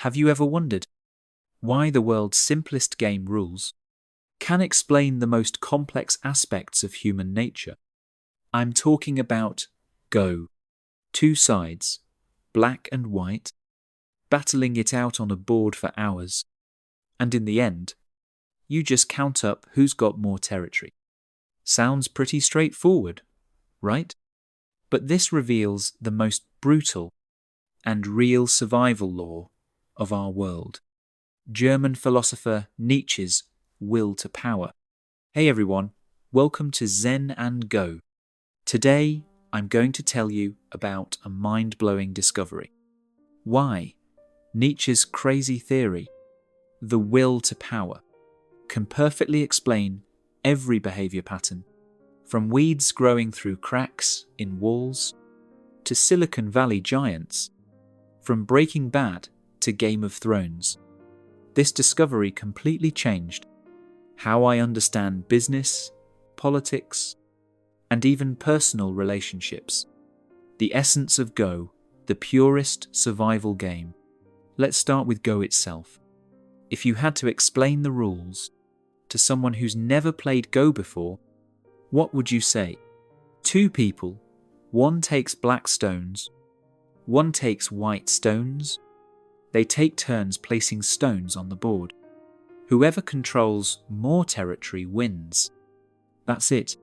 Have you ever wondered why the world's simplest game rules can explain the most complex aspects of human nature? I'm talking about Go. Two sides, black and white, battling it out on a board for hours, and in the end, you just count up who's got more territory. Sounds pretty straightforward, right? But this reveals the most brutal and real survival law of our world. German philosopher Nietzsche's Will to Power. Hey everyone, welcome to Zen Go. Today, I'm going to tell you about a mind-blowing discovery. Why Nietzsche's crazy theory, the will to power, can perfectly explain every behavior pattern, from weeds growing through cracks in walls to Silicon Valley giants, from Breaking Bad to Game of Thrones. This discovery completely changed how I understand business, politics, and even personal relationships. The essence of Go, the purest survival game. Let's start with Go itself. If you had to explain the rules to someone who's never played Go before, what would you say? Two people, one takes black stones, one takes white stones. They take turns placing stones on the board. Whoever controls more territory wins. That's it.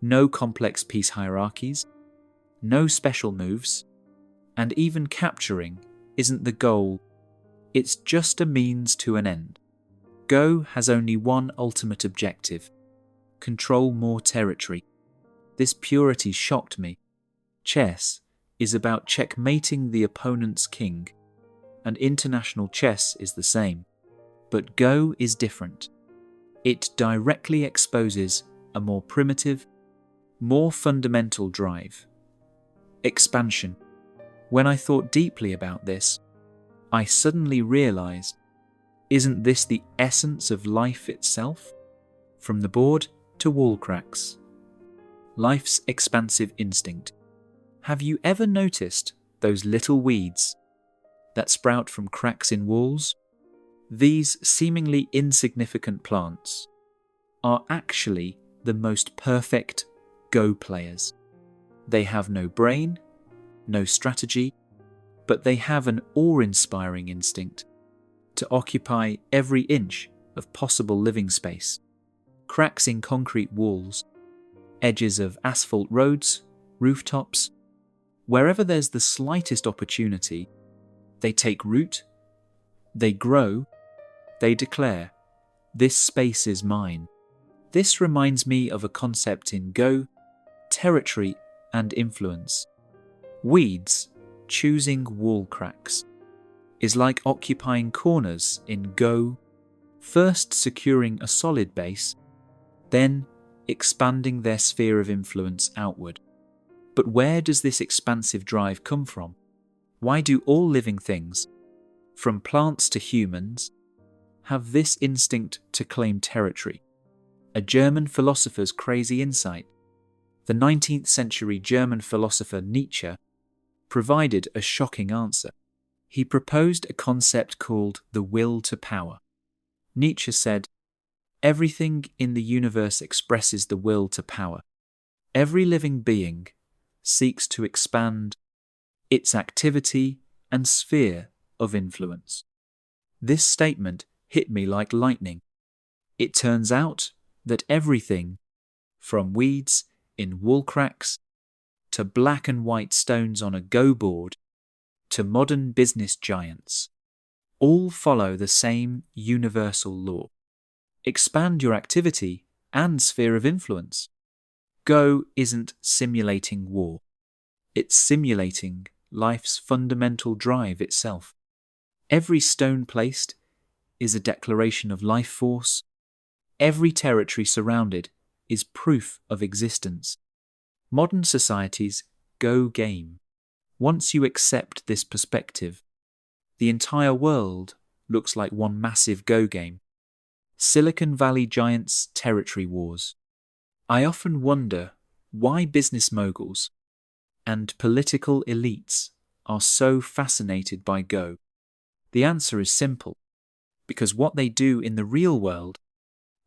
No complex piece hierarchies, no special moves, and even capturing isn't the goal. It's just a means to an end. Go has only one ultimate objective: control more territory. This purity shocked me. Chess is about checkmating the opponent's king, and international chess is the same. But Go is different. It directly exposes a more primitive, more fundamental drive: expansion. When I thought deeply about this, I suddenly realized, isn't this the essence of life itself? From the board to wall cracks. Life's expansive instinct. Have you ever noticed those little weeds that sprout from cracks in walls? These seemingly insignificant plants are actually the most perfect Go players. They have no brain, no strategy, but they have an awe-inspiring instinct to occupy every inch of possible living space. Cracks in concrete walls, edges of asphalt roads, rooftops. Wherever there's the slightest opportunity, they take root, they grow, they declare, "This space is mine." This reminds me of a concept in Go: territory and influence. Weeds choosing wall cracks is like occupying corners in Go, first securing a solid base, then expanding their sphere of influence outward. But where does this expansive drive come from? Why do all living things, from plants to humans, have this instinct to claim territory? A German philosopher's crazy insight. The 19th century German philosopher Nietzsche provided a shocking answer. He proposed a concept called the will to power. Nietzsche said, "Everything in the universe expresses the will to power. Every living being seeks to expand its activity and sphere of influence." This statement hit me like lightning. It turns out that everything, from weeds in wall cracks to black and white stones on a Go board to modern business giants, all follow the same universal law. Expand your activity and sphere of influence. Go isn't simulating war. It's simulating life's fundamental drive itself. Every stone placed is a declaration of life force. Every territory surrounded is proof of existence. Modern society's Go game. Once you accept this perspective, the entire world looks like one massive Go game. Silicon Valley giants' territory wars. I often wonder why business moguls and political elites are so fascinated by Go. The answer is simple, because what they do in the real world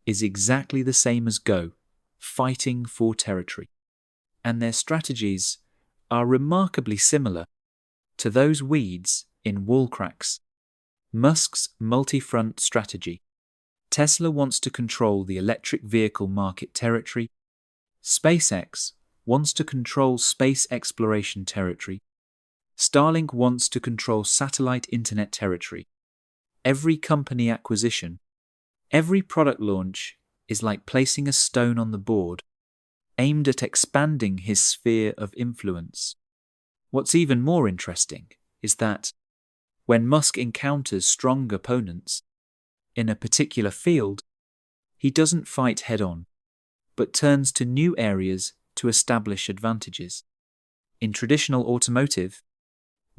is exactly the same as Go, fighting for territory. And their strategies are remarkably similar to those weeds in wall cracks. Musk's multi-front strategy. Tesla wants to control the electric vehicle market territory. SpaceX wants to control space exploration territory. Starlink wants to control satellite internet territory. Every company acquisition, every product launch is like placing a stone on the board, aimed at expanding his sphere of influence. What's even more interesting is that when Musk encounters strong opponents in a particular field, he doesn't fight head-on, but turns to new areas to establish advantages. In traditional automotive,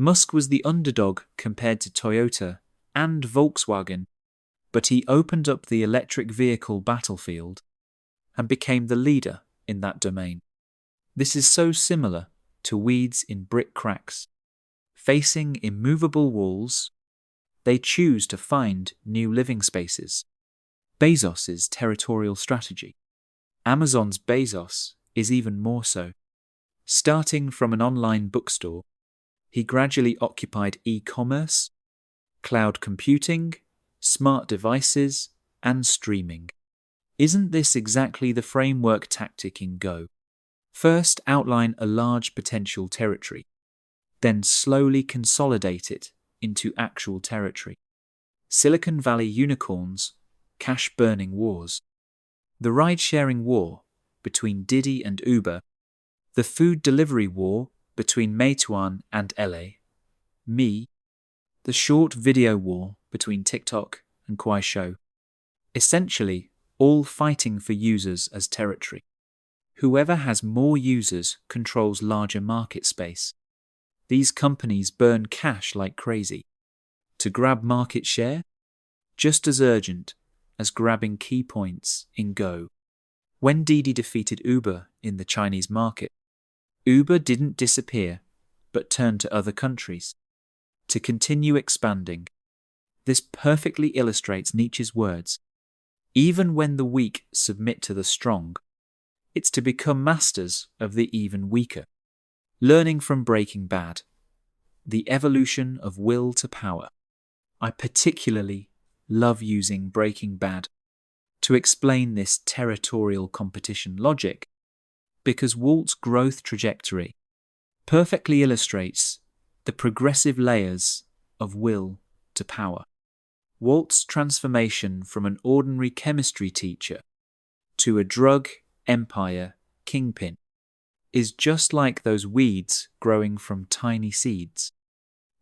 Musk was the underdog compared to Toyota and Volkswagen, but he opened up the electric vehicle battlefield and became the leader in that domain. This is so similar to weeds in brick cracks. Facing immovable walls, they choose to find new living spaces. Bezos's territorial strategy. Amazon's Bezos is even more so. Starting from an online bookstore, he gradually occupied e-commerce, cloud computing, smart devices, and streaming. Isn't this exactly the framework tactic in Go? First, outline a large potential territory, then slowly consolidate it into actual territory. Silicon Valley unicorns, cash-burning wars. The ride-sharing war between Didi and Uber, the food delivery war between Meituan and Me, the short video war between TikTok and Kuaishou. Essentially, all fighting for users as territory. Whoever has more users controls larger market space. These companies burn cash like crazy. To grab market share, just as urgent as grabbing key points in Go. When Didi defeated Uber in the Chinese market, Uber didn't disappear, but turned to other countries to continue expanding. This perfectly illustrates Nietzsche's words. Even when the weak submit to the strong, it's to become masters of the even weaker. Learning from Breaking Bad. The evolution of will to power. I particularly love using Breaking Bad to explain this territorial competition logic, because Walt's growth trajectory perfectly illustrates the progressive layers of will to power. Walt's transformation from an ordinary chemistry teacher to a drug empire kingpin is just like those weeds growing from tiny seeds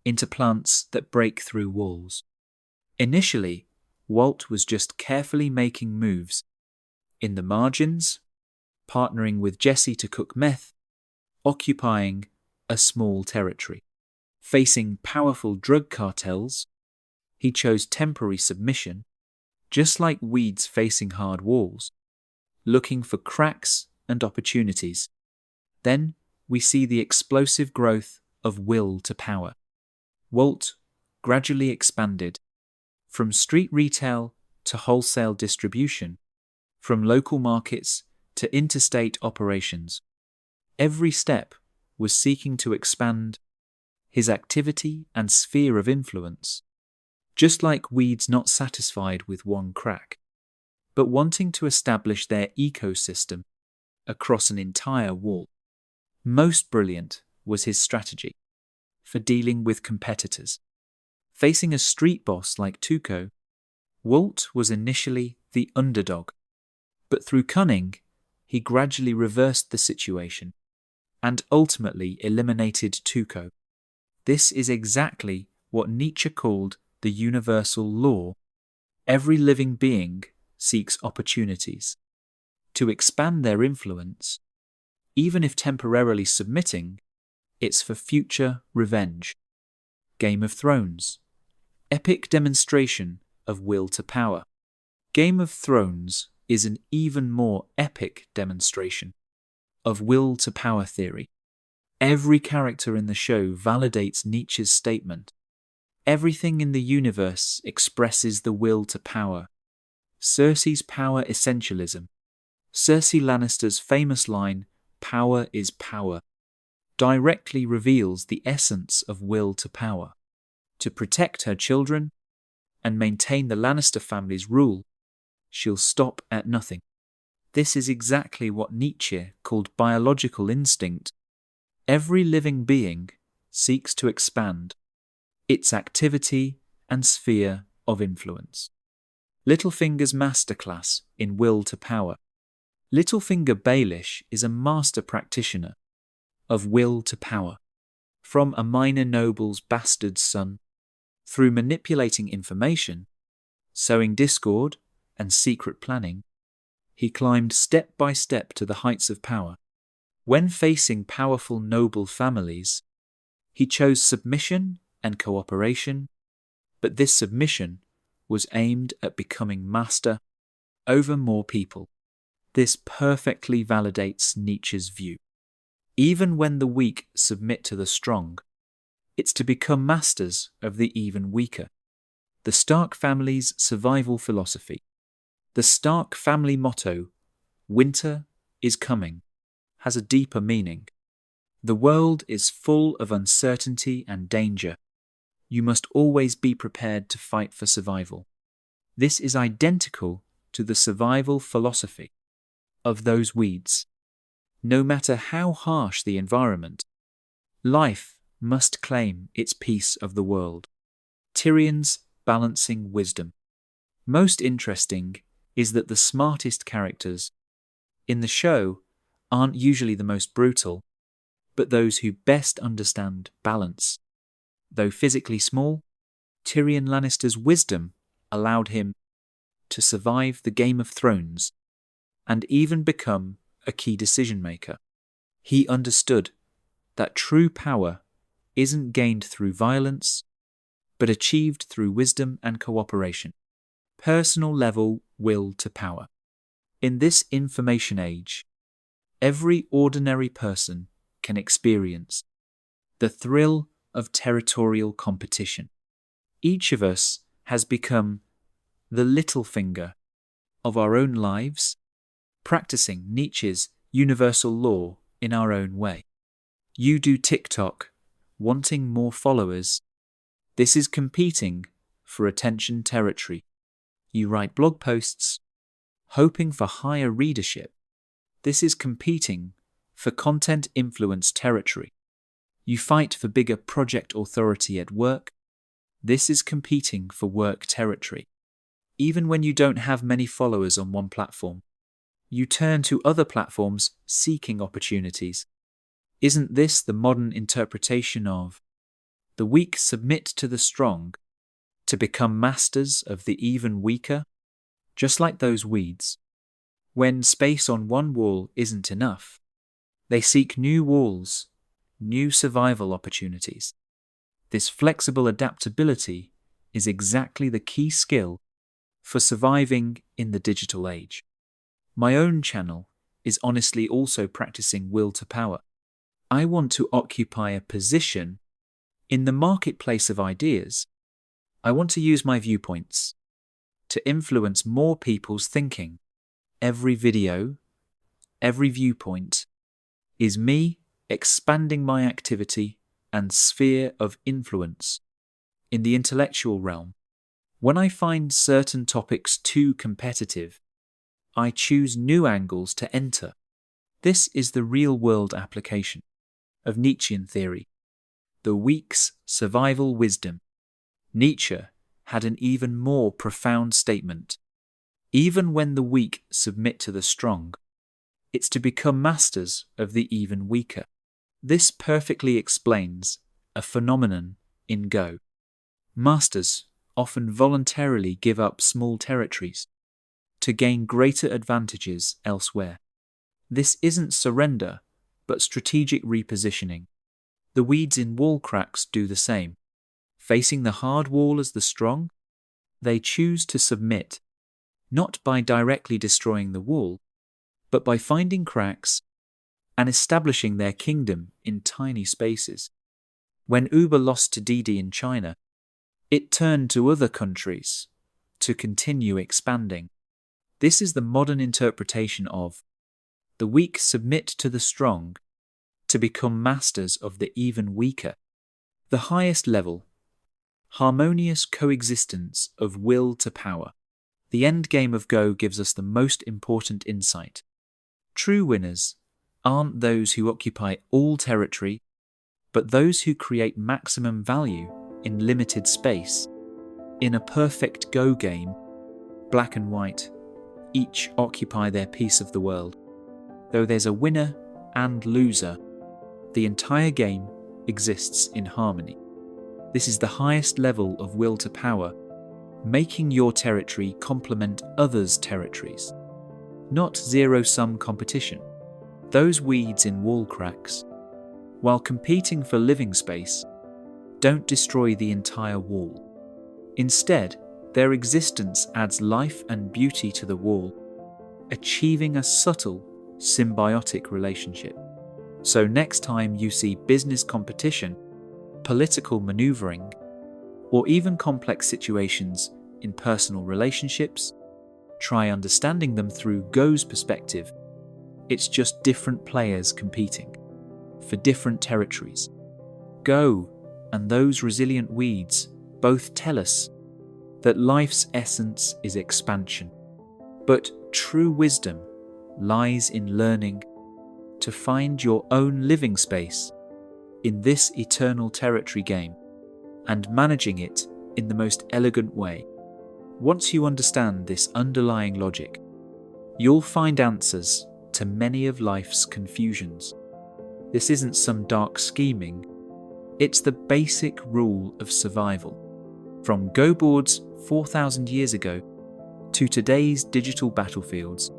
into plants that break through walls. Initially, Walt was just carefully making moves in the margins, partnering with Jesse to cook meth, occupying a small territory. Facing powerful drug cartels, he chose temporary submission, just like weeds facing hard walls, looking for cracks and opportunities. Then we see the explosive growth of will to power. Walt gradually expanded from street retail to wholesale distribution, from local markets to interstate operations. Every step was seeking to expand his activity and sphere of influence, just like weeds not satisfied with one crack, but wanting to establish their ecosystem across an entire wall. Most brilliant was his strategy for dealing with competitors. Facing a street boss like Tuco, Walt was initially the underdog, but through cunning, he gradually reversed the situation and ultimately eliminated Tuco. This is exactly what Nietzsche called the universal law. Every living being seeks opportunities to expand their influence. Even if temporarily submitting, it's for future revenge. Game of Thrones. Epic demonstration of will to power. Game of Thrones is an even more epic demonstration of will to power theory. Every character in the show validates Nietzsche's statement. Everything in the universe expresses the will to power. Cersei's power essentialism. Cersei Lannister's famous line, "Power is power," directly reveals the essence of will to power. To protect her children and maintain the Lannister family's rule, she'll stop at nothing. This is exactly what Nietzsche called biological instinct. Every living being seeks to expand its activity and sphere of influence. Littlefinger's masterclass in will to power. Littlefinger Baelish is a master practitioner of will to power. From a minor noble's bastard son, through manipulating information, sowing discord, and secret planning, he climbed step by step to the heights of power. When facing powerful noble families, he chose submission and cooperation, but this submission was aimed at becoming master over more people. This perfectly validates Nietzsche's view. Even when the weak submit to the strong, it's to become masters of the even weaker. The Stark family's survival philosophy. The Stark family motto, "Winter is coming," has a deeper meaning. The world is full of uncertainty and danger. You must always be prepared to fight for survival. This is identical to the survival philosophy of those weeds. No matter how harsh the environment, life must claim its piece of the world. Tyrion's balancing wisdom. Most interesting is that the smartest characters in the show aren't usually the most brutal, but those who best understand balance. Though physically small, Tyrion Lannister's wisdom allowed him to survive the Game of Thrones and even become a key decision-maker. He understood that true power isn't gained through violence, but achieved through wisdom and cooperation. Personal level will to power. In this information age, every ordinary person can experience the thrill of territorial competition. Each of us has become the Littlefinger of our own lives, practicing Nietzsche's universal law in our own way. You do TikTok, wanting more followers. This is competing for attention territory. You write blog posts, hoping for higher readership. This is competing for content influence territory. You fight for bigger project authority at work. This is competing for work territory. Even when you don't have many followers on one platform, you turn to other platforms seeking opportunities. Isn't this the modern interpretation of the weak submit to the strong to become masters of the even weaker? Just like those weeds, when space on one wall isn't enough, they seek new walls, new survival opportunities. This flexible adaptability is exactly the key skill for surviving in the digital age. My own channel is honestly also practicing will to power. I want to occupy a position in the marketplace of ideas. I want to use my viewpoints to influence more people's thinking. Every video, every viewpoint is me expanding my activity and sphere of influence. In the intellectual realm, when I find certain topics too competitive, I choose new angles to enter. This is the real-world application of Nietzschean theory, the weak's survival wisdom. Nietzsche had an even more profound statement. Even when the weak submit to the strong, it's to become masters of the even weaker. This perfectly explains a phenomenon in Go. Masters often voluntarily give up small territories to gain greater advantages elsewhere. This isn't surrender, but strategic repositioning. The weeds in wall cracks do the same. Facing the hard wall as the strong, they choose to submit, not by directly destroying the wall, but by finding cracks and establishing their kingdom in tiny spaces. When Uber lost to Didi in China, It turned to other countries to continue expanding. This is the modern interpretation of the weak submit to the strong to become masters of the even weaker. The highest level, harmonious coexistence of will to power. The endgame of Go gives us the most important insight. True winners aren't those who occupy all territory, but those who create maximum value in limited space. In a perfect Go game, black and white each occupy their piece of the world. Though there's a winner and loser, the entire game exists in harmony. This is the highest level of will to power, making your territory complement others' territories. Not zero-sum competition. Those weeds in wall cracks, while competing for living space, don't destroy the entire wall. Instead, their existence adds life and beauty to the wall, achieving a subtle, symbiotic relationship. So next time you see business competition, political maneuvering, or even complex situations in personal relationships, try understanding them through Go's perspective. It's just different players competing for different territories. Go and those resilient weeds both tell us that life's essence is expansion, but true wisdom lies in learning to find your own living space in this eternal territory game and managing it in the most elegant way. Once you understand this underlying logic, you'll find answers to many of life's confusions. This isn't some dark scheming, it's the basic rule of survival. From Go boards 4,000 years ago to today's digital battlefields,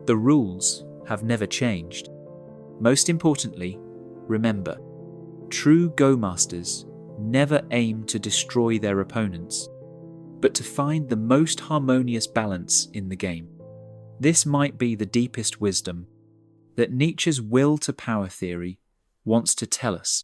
the rules have never changed. Most importantly, remember, true Go masters never aim to destroy their opponents, but to find the most harmonious balance in the game. This might be the deepest wisdom that Nietzsche's will to power theory wants to tell us.